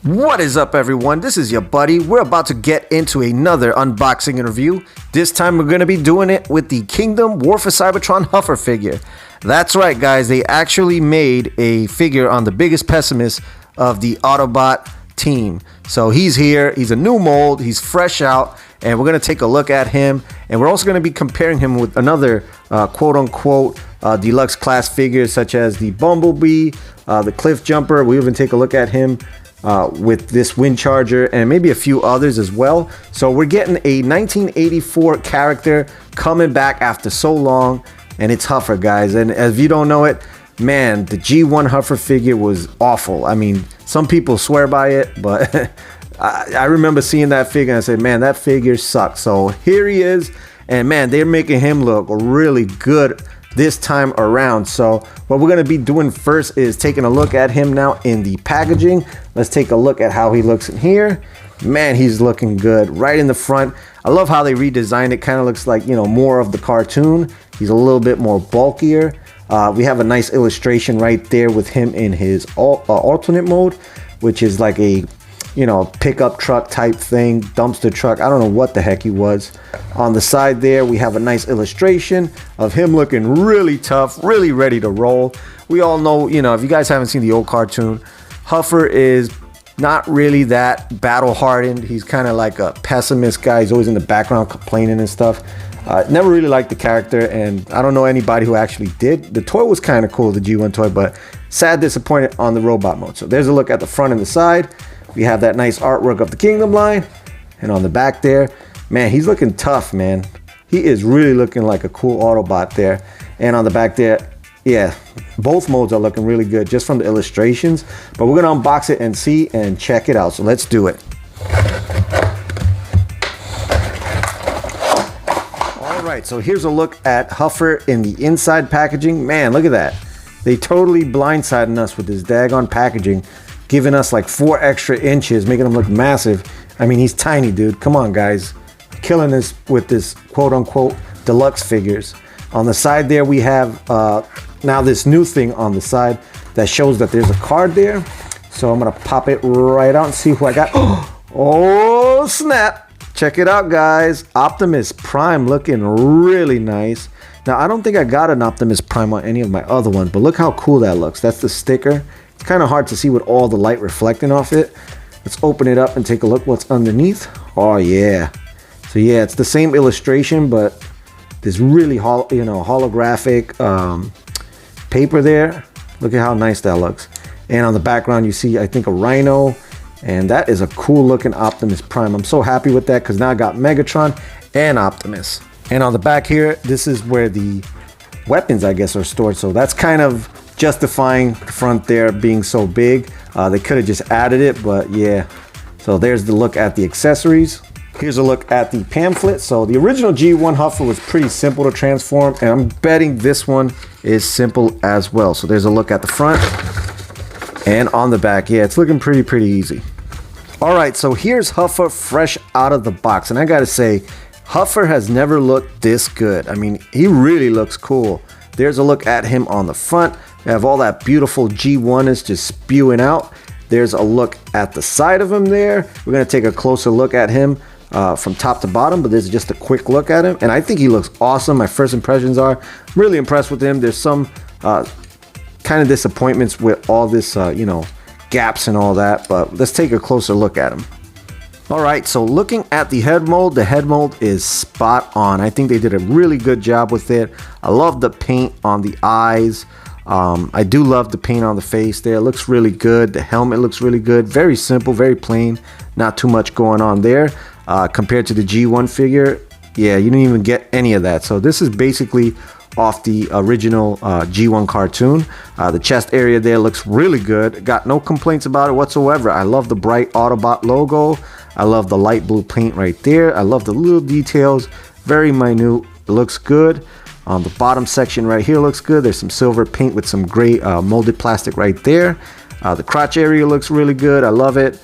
What is up, everyone? This is your buddy. We're about to get into another unboxing and review. This time we're going to be doing it with the Kingdom War for Cybertron Huffer figure. That's right, guys. They actually made a figure on the biggest pessimist of the Autobot team. So he's here. He's a new mold. He's fresh out. And we're going to take a look at him. And we're also going to be comparing him with another quote-unquote deluxe class figures such as the Bumblebee, the Cliff Jumper. We even take a look at him with this Wind Charger and maybe a few others as well. So we're getting a 1984 character coming back after so long, and it's Huffer, guys. And if you don't know it, man, the G1 Huffer figure was awful. I mean, some people swear by it, but I remember seeing that figure and I said, man, that figure sucks. So here he is, and man, they're making him look really good this time around. So what we're going to be doing first is taking a look at him now in the packaging. Let's take a look at how he looks in here. Man, he's looking good right in the front. I love how they redesigned it. Kind of looks like, you know, more of the cartoon. He's a little bit more bulkier. We have a nice illustration right there with him in his alternate mode, which is like a, you know, pickup truck type thing, dumpster truck. I don't know what the heck he was. On the side there, we have a nice illustration of him looking really tough, really ready to roll. We all know, you know, if you guys haven't seen the old cartoon, Huffer is not really that battle hardened. He's kind of like a pessimist guy. He's always in the background complaining and stuff. Never really liked the character, and I don't know anybody who actually did. The toy was kind of cool, the G1 toy, but sad disappointed on the robot mode. So there's a look at the front and the side. We have that nice artwork of the Kingdom line, and on the back there, man, he's looking tough, man. He is really looking like a cool Autobot there. And on the back there, yeah, both modes are looking really good just from the illustrations. But we're gonna unbox it and see and check it out. So let's do it. All right, so here's a look at Huffer in the inside packaging. Man, look at that. They totally blindsided us with this daggone packaging, giving us like 4 extra inches, making him look massive. I mean, he's tiny, dude. Come on, guys. Killing this with this quote-unquote deluxe figures. On the side there, we have now this new thing on the side that shows that there's a card there. So I'm gonna pop it right out and see who I got. Oh, snap. Check it out, guys. Optimus Prime looking really nice. Now, I don't think I got an Optimus Prime on any of my other ones, but look how cool that looks. That's the sticker. It's kind of hard to see with all the light reflecting off it. Let's open it up and take a look what's underneath. Oh yeah. So yeah, it's the same illustration, but this really holographic paper there. Look at how nice that looks. And on the background, you see, I think, a rhino, and that is a cool looking Optimus Prime. I'm so happy with that because now I got Megatron and Optimus. And on the back here, this is where the weapons, I guess, are stored. So that's kind of justifying the front there being so big. They could have just added it, but yeah. So there's the look at the accessories. Here's a look at the pamphlet. So the original G1 Huffer was pretty simple to transform, and I'm betting this one is simple as well. So there's a look at the front and on the back. Yeah, it's looking pretty easy. All right, so here's Huffer fresh out of the box, and I gotta say, Huffer has never looked this good. I mean, he really looks cool. There's a look at him on the front. We have all that beautiful G1 just spewing out. There's a look at the side of him there. We're gonna take a closer look at him from top to bottom, but this is just a quick look at him. And I think he looks awesome. My first impressions are really impressed with him. There's some kind of disappointments with all this, you know, gaps and all that, but let's take a closer look at him. All right, so looking at the head mold is spot on. I think they did a really good job with it. I love the paint on the eyes. I do love the paint on the face there. It looks really good. The helmet looks really good. Very simple, very plain. Not too much going on there. Compared to the G1 figure, yeah, you didn't even get any of that. So this is basically off the original G1 cartoon. The chest area there looks really good. Got no complaints about it whatsoever. I love the bright Autobot logo. I love the light blue paint right there. I love the little details. Very minute. It looks good. On the bottom section right here looks good. There's some silver paint with some gray molded plastic right there. The crotch area looks really good. I love it.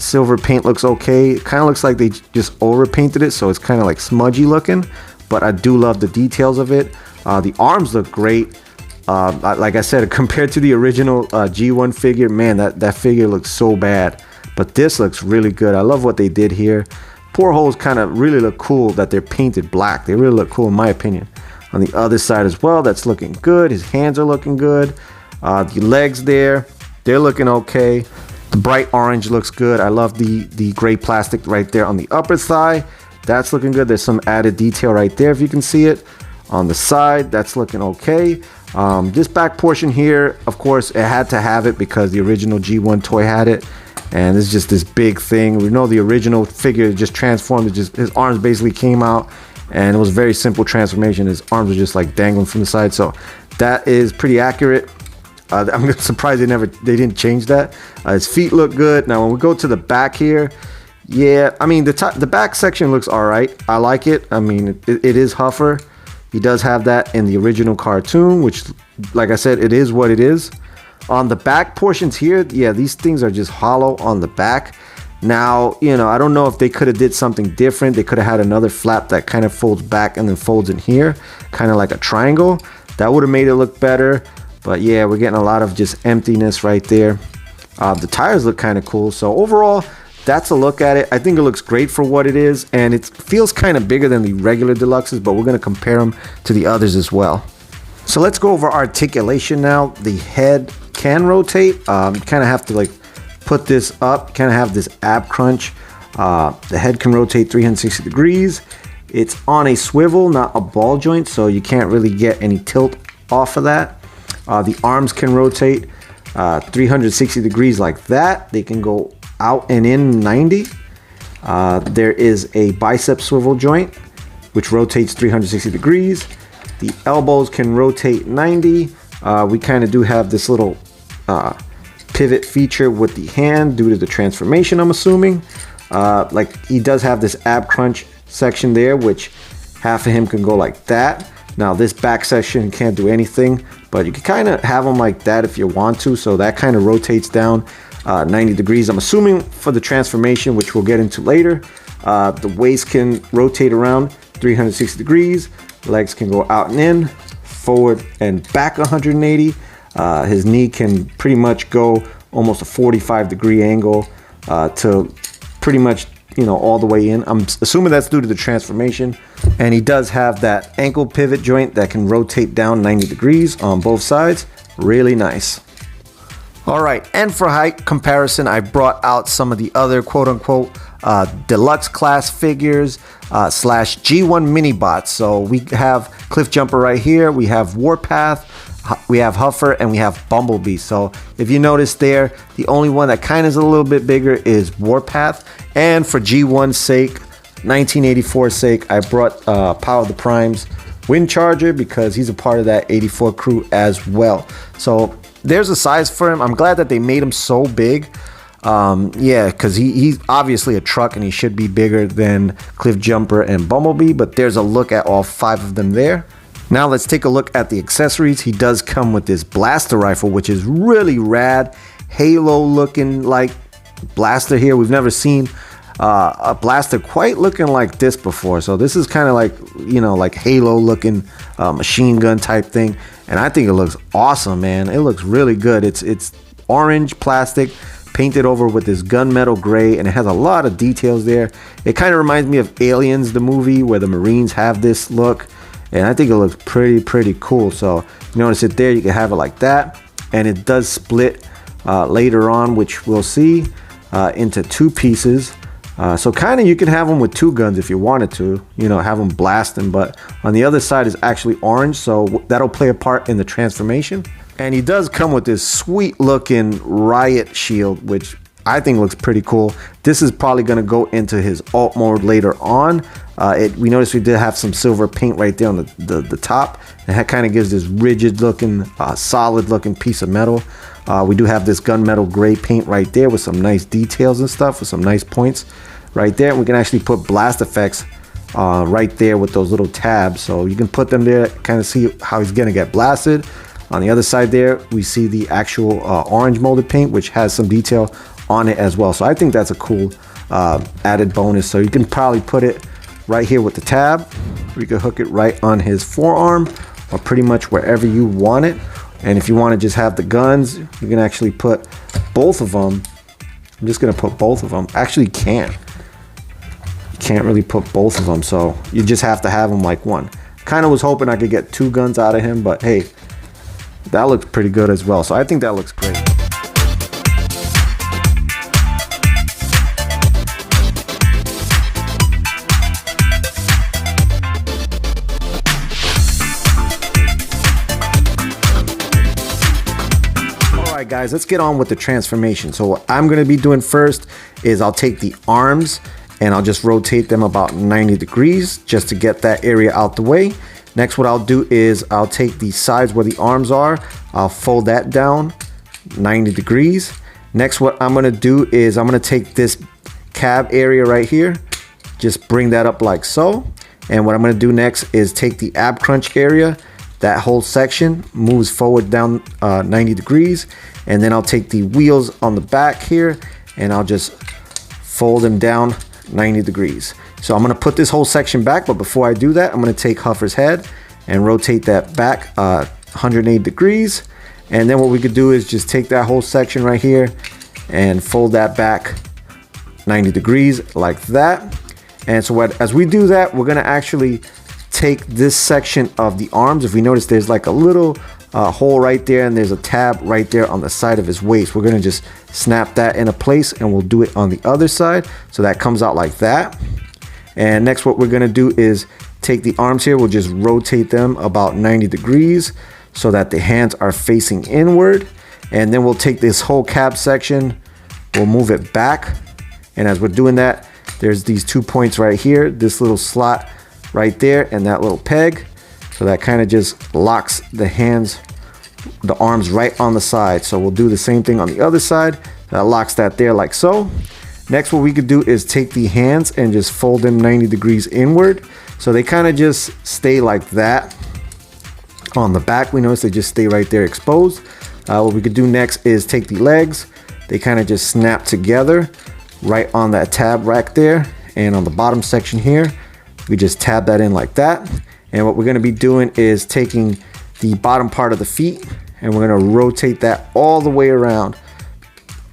Silver paint looks okay. It kind of looks like they just over painted it, so it's kind of like smudgy looking, but I do love the details of it. The arms look great. Like I said, compared to the original G1 figure, man, that figure looks so bad. but this looks really good. I love what they did here. Portholes kind of really look cool that they're painted black. They really look cool in my opinion. On the other side as well, that's looking good. His hands are looking good. The legs there, they're looking okay. The bright orange looks good. I love the gray plastic right there on the upper thigh. That's looking good. There's some added detail right there if you can see it. On the side, that's looking okay. This back portion here, of course, it had to have it because the original G1 toy had it. And it's just this big thing. We know the original figure just transformed. It just, his arms basically came out, and it was a very simple transformation. His arms were just like dangling from the side. So that is pretty accurate. I'm surprised they didn't change that. His feet look good. Now when we go to the back here, yeah, I mean the back section looks all right. I like it. I mean it is Huffer. He does have that in the original cartoon, which, like I said, it is what it is. On the back portions here, yeah, these things are just hollow on the back. Now, you know, I don't know if they could have did something different. They could have had another flap that kind of folds back and then folds in here, kind of like a triangle. That would have made it look better. But yeah, we're getting a lot of just emptiness right there. The tires look kind of cool. So overall, that's a look at it. I think it looks great for what it is, and it feels kind of bigger than the regular deluxes, but we're going to compare them to the others as well. So let's go over articulation now. The head can rotate. You kind of have to like put this up, kind of have this ab crunch. The head can rotate 360 degrees. It's on a swivel, not a ball joint, so you can't really get any tilt off of that. The arms can rotate 360 degrees like that. They can go out and in 90. There is a bicep swivel joint which rotates 360 degrees. The elbows can rotate 90. We kind of do have this little pivot feature with the hand due to the transformation, I'm assuming. Like he does have this ab crunch section there, which half of him can go like that. Now this back section can't do anything, but you can kind of have them like that if you want to. So that kind of rotates down 90 degrees. I'm assuming for the transformation, which we'll get into later. The waist can rotate around 360 degrees. Legs can go out and in, forward and back 180. His knee can pretty much go almost a 45-degree angle to pretty much, you know, all the way in. I'm assuming that's due to the transformation. And he does have that ankle pivot joint that can rotate down 90 degrees on both sides. Really nice. All right, and for height comparison, I brought out some of the other quote-unquote deluxe class figures slash G1 mini bots. So we have Cliff Jumper right here, we have Warpath, we have Huffer, and we have Bumblebee. So if you notice there, the only one that kind of is a little bit bigger is Warpath. And for G1's sake, 1984's sake, I brought Power of the Prime's Wind Charger because he's a part of that 84 crew as well. So there's a size for him. I'm glad that they made him so big. Yeah, because he's obviously a truck and he should be bigger than Cliff Jumper and Bumblebee, but there's a look at all 5 of them there. Now let's take a look at the accessories. He does come with this blaster rifle, which is really rad. Halo looking like blaster here. We've never seen a blaster quite looking like this before. So this is kind of like, you know, like Halo looking machine gun type thing. And I think it looks awesome, man. It looks really good. It's orange plastic painted over with this gunmetal gray, and it has a lot of details there. It kind of reminds me of Aliens, the movie, where the Marines have this look. And I think it looks pretty cool. So you notice it there, you can have it like that. And it does split later on, which we'll see, into 2 pieces. So kind of you can have them with 2 guns if you wanted to, you know, have them blasting. But on the other side is actually orange, so that'll play a part in the transformation. And he does come with this sweet looking Riot Shield, which I think looks pretty cool. This is probably going to go into his alt mode later on. We noticed we did have some silver paint right there on the top. And that kind of gives this rigid looking, solid looking piece of metal. We do have this gunmetal gray paint right there with some nice details and stuff, with some nice points right there. And we can actually put blast effects right there with those little tabs. So you can put them there, kind of see how he's going to get blasted. On the other side there, we see the actual orange molded paint, which has some detail on it as well. So I think that's a cool added bonus. So you can probably put it right here with the tab. We could hook it right on his forearm or pretty much wherever you want it. And if you want to just have the guns, you can actually put both of them I'm just gonna put both of them. Actually, you can't really put both of them, so you just have to have them like one. Kind of was hoping I could get 2 guns out of him, but hey, that looks pretty good as well. So I think that looks great. Alright guys, let's get on with the transformation. So what I'm going to be doing first is I'll take the arms and I'll just rotate them about 90 degrees just to get that area out the way. Next, what I'll do is I'll take the sides where the arms are, I'll fold that down 90 degrees. Next, what I'm going to do is I'm going to take this cab area right here, just bring that up like so. And what I'm going to do next is take the ab crunch area, that whole section moves forward down 90 degrees, and then I'll take the wheels on the back here and I'll just fold them down 90 degrees. So I'm going to put this whole section back, but before I do that, I'm going to take Huffer's head and rotate that back 180 degrees. And then what we could do is just take that whole section right here and fold that back 90 degrees like that. And so as we do that, we're going to actually take this section of the arms. If we notice, there's like a little hole right there, and there's a tab right there on the side of his waist. We're going to just snap that into place, and we'll do it on the other side, so that comes out like that. And next, what we're going to do is take the arms here, we'll just rotate them about 90 degrees so that the hands are facing inward. And then we'll take this whole cab section, we'll move it back, and as we're doing that, there's these 2 points right here, this little slot right there and that little peg, so that kind of just locks the hands, the arms right on the side. So we'll do the same thing on the other side, that locks that there like so. Next, what we could do is take the hands and just fold them 90 degrees inward, so they kind of just stay like that. On the back, we notice they just stay right there exposed. What we could do next is take the legs, they kind of just snap together right on that tab rack there, and on the bottom section here we just tab that in like that. And what we're going to be doing is taking the bottom part of the feet and we're going to rotate that all the way around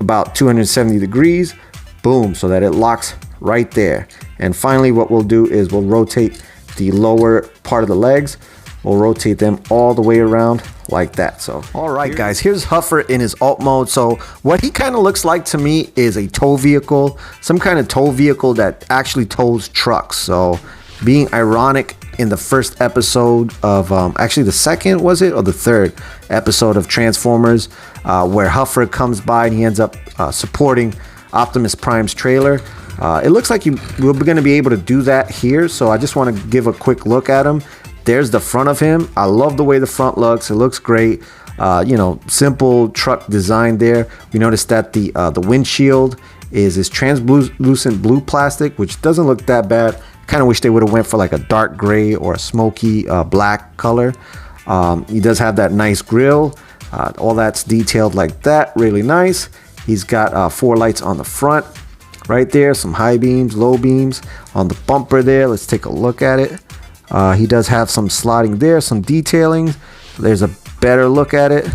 about 270 degrees, boom, so that it locks right there. And finally, what we'll do is we'll rotate the lower part of the legs, we'll rotate them all the way around like that. So all right guys, here's Huffer in his alt mode. So what he kind of looks like to me is a tow vehicle, some kind of tow vehicle that actually tows trucks. So being ironic, in the first episode of actually the second, was it, or the third episode of Transformers, where Huffer comes by and he ends up supporting Optimus Prime's trailer. It looks like we're going to be able to do that here, so I just want to give a quick look at him. There's the front of him. I love the way the front looks. It looks great. You know, simple truck design there. We noticed that the windshield is this translucent blue plastic, which doesn't look that bad. Kind of wish they would have went for like a dark gray or a smoky black color. He does have that nice grill. All that's detailed like that, really nice. He's got 4 lights on the front right there, some high beams, low beams on the bumper there. Let's take a look at it. He does have some slotting there, some detailing. There's a better look at it.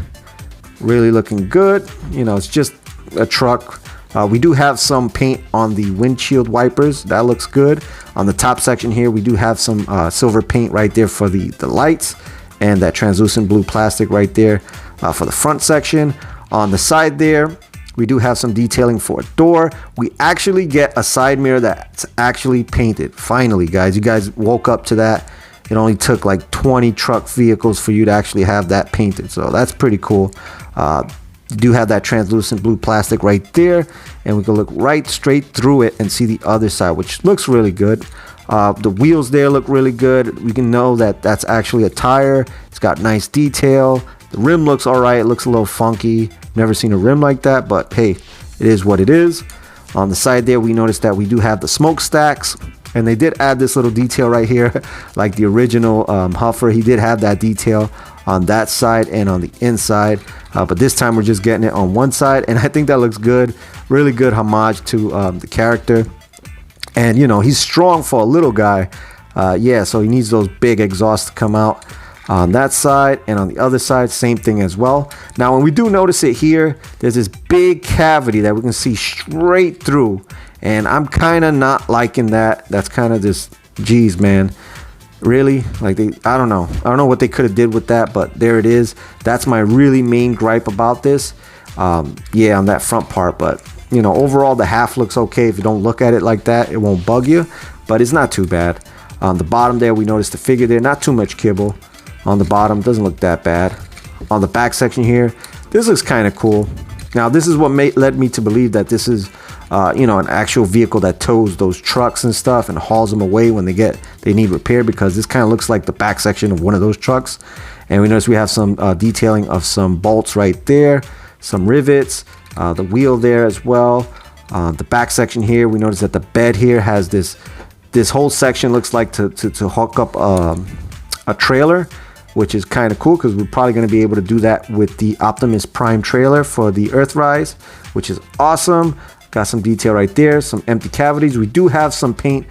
Really looking good. You know, it's just a truck. We do have some paint on the windshield wipers. That looks good. On the top section here, we do have some silver paint right there for the lights, and that translucent blue plastic right there for the front section. On the side there, we do have some detailing for a door. We actually get a side mirror that's actually painted. Finally, guys, you guys woke up to that. It only took like 20 truck vehicles for you to actually have that painted, so that's pretty cool. You do have that translucent blue plastic right there, and we can look right straight through it and see the other side, which looks really good. The wheels there look really good. We can know that that's actually a tire. It's got nice detail. The rim looks all right. It looks a little funky. Never seen a rim like that, but hey, it is what it is. On the side there, we noticed that we do have the smokestacks, and they did add this little detail right here, like the original Huffer. He did have that detail on that side and on the inside, but this time we're just getting it on one side, and I think that looks good. Really good homage to the character. And you know, he's strong for a little guy. Yeah, so he needs those big exhausts to come out. on that side, and on the other side same thing as well. Now when we do notice it here, there's this big cavity that we can see straight through, and I'm kind of not liking that. That's kind of just, geez man, really, like I don't know what they could have did with that, but there it is. That's my really main gripe about this. Yeah, on that front part, but you know, overall the half looks okay. If you don't look at it like that, it won't bug you, but it's not too bad. On the bottom there, we noticed the figure there, not too much kibble on the bottom, doesn't look that bad. On the back section here, this looks kind of cool. Now this is what led me to believe that this is you know, an actual vehicle that tows those trucks and stuff and hauls them away when they need repair, because this kind of looks like the back section of one of those trucks. And we notice we have some detailing of some bolts right there, some rivets, the wheel there as well. The back section here, we notice that the bed here has this whole section looks like to hook up a trailer, which is kind of cool because we're probably going to be able to do that with the Optimus Prime trailer for the Earthrise, which is awesome. Got some detail right there, some empty cavities. We do have some paint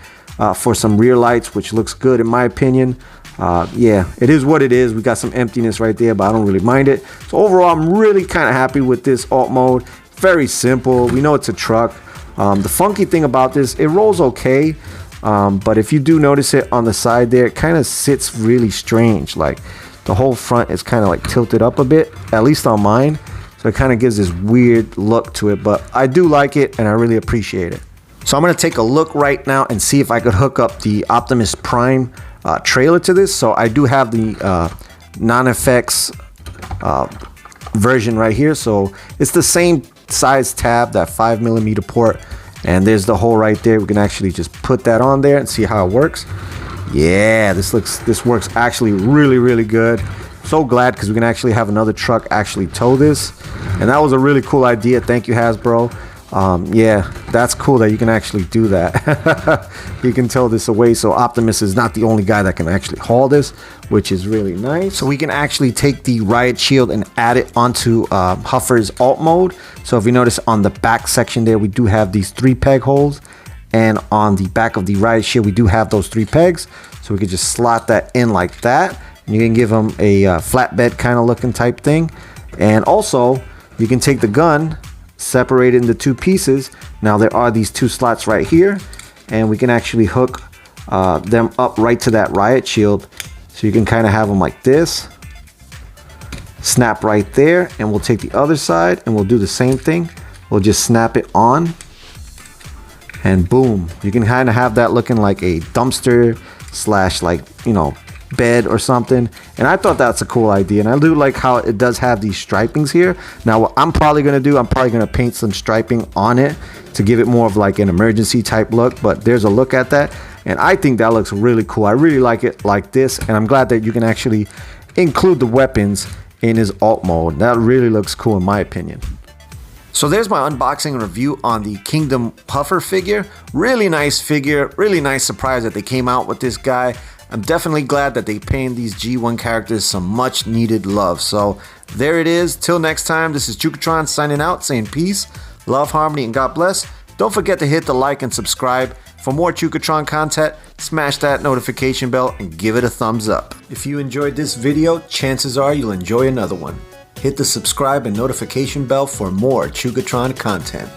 for some rear lights, which looks good in my opinion. Yeah, it is what it is. We got some emptiness right there, but I don't really mind it. So overall, I'm really kind of happy with this alt mode. Very simple. We know it's a truck. The funky thing about this, it rolls okay. But if you do notice it on the side there, it kind of sits really strange. Like the whole front is kind of like tilted up a bit, at least on mine. So it kind of gives this weird look to it, but I do like it and I really appreciate it. So I'm going to take a look right now and see if I could hook up the Optimus Prime trailer to this. So I do have the non-effects version right here. So it's the same size tab, that 5mm port. And there's the hole right there. We can actually just put that on there and see how it works. Yeah, this works actually really good. So glad, because we can actually have another truck actually tow this, and that was a really cool idea. Thank you, Hasbro. Yeah, that's cool that you can actually do that. You can tow this away, so Optimus is not the only guy that can actually haul this, which is really nice. So we can actually take the Riot Shield and add it onto Huffer's alt mode. So if you notice on the back section there, we do have these 3 peg holes, and on the back of the Riot Shield we do have those 3 pegs. So we could just slot that in like that. You can give them a flatbed kind of looking type thing, and also you can take the gun, separate it into 2 pieces. Now there are these 2 slots right here, and we can actually hook them up right to that Riot Shield. So you can kind of have them like this, snap right there, and we'll take the other side and we'll do the same thing. We'll just snap it on, and boom, you can kind of have that looking like a dumpster slash, like, you know, bed or something. And I thought that's a cool idea, and I do like how it does have these stripings here. Now what I'm probably going to do, I'm probably going to paint some striping on it to give it more of like an emergency type look, but there's a look at that, and I think that looks really cool. I really like it like this, and I'm glad that you can actually include the weapons in his alt mode. That really looks cool in my opinion. So there's my unboxing and review on the Kingdom Huffer figure. Really nice figure, really nice surprise that they came out with this guy. I'm definitely glad that they paying these G1 characters some much needed love. So there it is. Till next time, this is Chukatron signing out, saying peace, love, harmony, and God bless. Don't forget to hit the like and subscribe. For more Chukatron content, smash that notification bell and give it a thumbs up. If you enjoyed this video, chances are you'll enjoy another one. Hit the subscribe and notification bell for more Chukatron content.